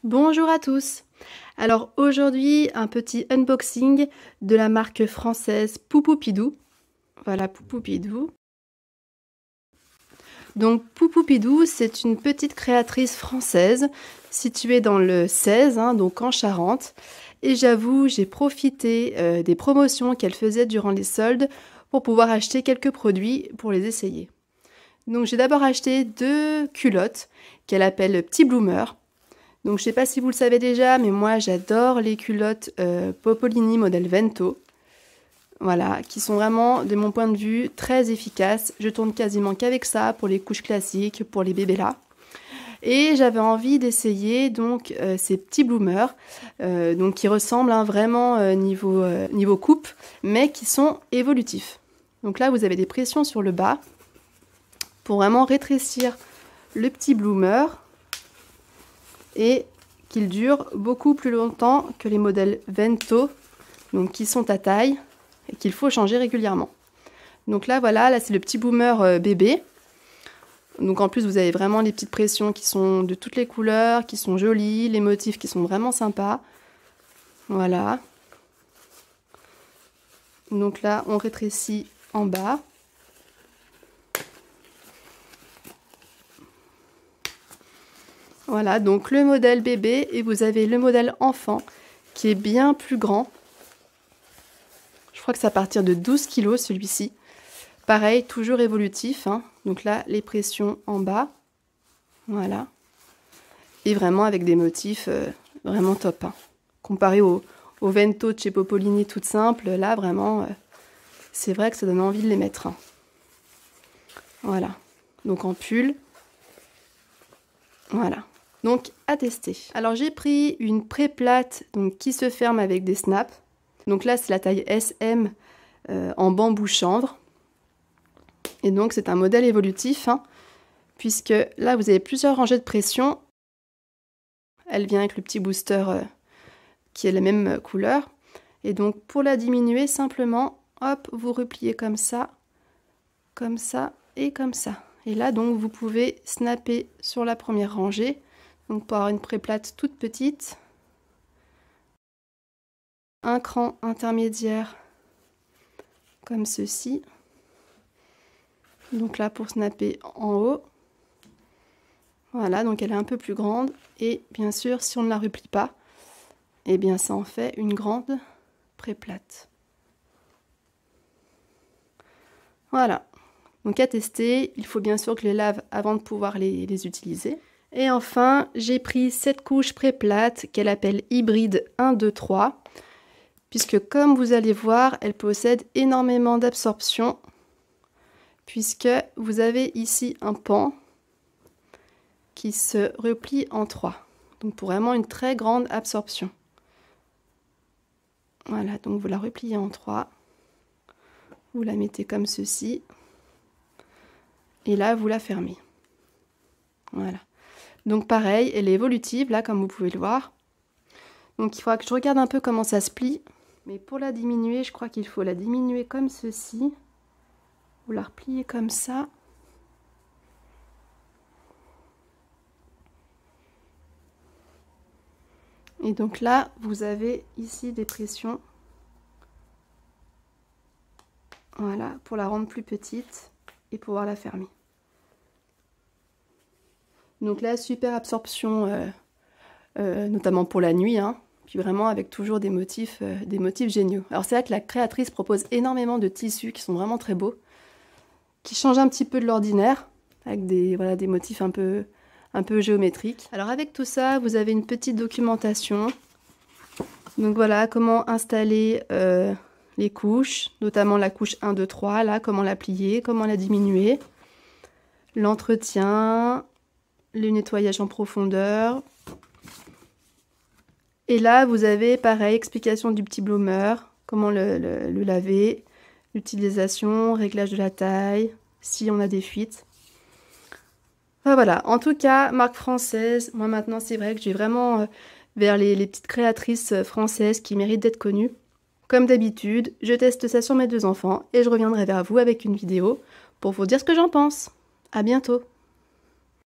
Bonjour à tous. Alors aujourd'hui, un petit unboxing de la marque française Poupoupidou. Voilà, Poupoupidou. Donc Poupoupidou, c'est une petite créatrice française située dans le 16, donc en Charente. Et j'avoue, j'ai profité des promotions qu'elle faisait durant les soldes pour pouvoir acheter quelques produits pour les essayer. Donc j'ai d'abord acheté 2 culottes qu'elle appelle Petit Bloomer. Donc je sais pas si vous le savez déjà, mais moi j'adore les culottes Popolini modèle Vento. Voilà, qui sont vraiment, de mon point de vue, très efficaces. Je tourne quasiment qu'avec ça pour les couches classiques, pour les bébés là. Et j'avais envie d'essayer donc ces petits bloomers, donc qui ressemblent vraiment niveau coupe, mais qui sont évolutifs. Donc là vous avez des pressions sur le bas pour vraiment rétrécir le petit bloomer et qu'il dure beaucoup plus longtemps que les modèles Vento, donc qui sont à taille et qu'il faut changer régulièrement. Donc là voilà, là c'est le petit bloomer bébé. Donc en plus vous avez vraiment les petites pressions qui sont de toutes les couleurs, qui sont jolies, les motifs qui sont vraiment sympas. Voilà. Donc là on rétrécit en bas. Voilà, donc le modèle bébé et vous avez le modèle enfant qui est bien plus grand. Je crois que c'est à partir de 12 kg celui-ci. Pareil, toujours évolutif. Donc là, les pressions en bas. Voilà. Et vraiment avec des motifs vraiment top. Comparé au Vento de chez Popolini toute simple, là vraiment, c'est vrai que ça donne envie de les mettre. Voilà. Donc en pull. Voilà. Donc à tester. Alors j'ai pris une pré-plate qui se ferme avec des snaps. Donc là c'est la taille SM en bambou chanvre. Et donc c'est un modèle évolutif puisque là vous avez plusieurs rangées de pression. Elle vient avec le petit booster qui est la même couleur. Et donc pour la diminuer simplement, hop, vous repliez comme ça et comme ça. Et là donc vous pouvez snapper sur la première rangée. Donc pour avoir une pré-plate toute petite, un cran intermédiaire comme ceci. Donc là pour snapper en haut. Voilà, donc elle est un peu plus grande. Et bien sûr, si on ne la replie pas, eh bien ça en fait une grande pré-plate. Voilà. Donc à tester, il faut bien sûr que je les lave avant de pouvoir les utiliser. Et enfin, j'ai pris cette couche pré-plate qu'elle appelle hybride 1, 2, 3. Puisque comme vous allez voir, elle possède énormément d'absorption. Puisque vous avez ici un pan qui se replie en 3. Donc pour vraiment une très grande absorption. Voilà, donc vous la repliez en 3. Vous la mettez comme ceci. Et là, vous la fermez. Voilà. Donc pareil, elle est évolutive, là, comme vous pouvez le voir. Donc il faudra que je regarde un peu comment ça se plie. Mais pour la diminuer, je crois qu'il faut la diminuer comme ceci. Vous la repliez comme ça. Et donc là, vous avez ici des pressions. Voilà, pour la rendre plus petite et pouvoir la fermer. Donc là, super absorption, notamment pour la nuit, puis vraiment avec toujours des motifs géniaux. Alors c'est vrai que la créatrice propose énormément de tissus qui sont vraiment très beaux, qui changent un petit peu de l'ordinaire, avec des motifs un peu géométriques. Alors avec tout ça, vous avez une petite documentation. Donc voilà, comment installer les couches, notamment la couche 1, 2, 3, là, comment la plier, comment la diminuer, l'entretien, le nettoyage en profondeur. Et là, vous avez, pareil, explication du petit bloomer, comment le laver, l'utilisation, réglage de la taille, si on a des fuites. Enfin, voilà, en tout cas, marque française. Moi, maintenant, c'est vrai que je vais vraiment vers les petites créatrices françaises qui méritent d'être connues. Comme d'habitude, je teste ça sur mes 2 enfants et je reviendrai vers vous avec une vidéo pour vous dire ce que j'en pense. À bientôt!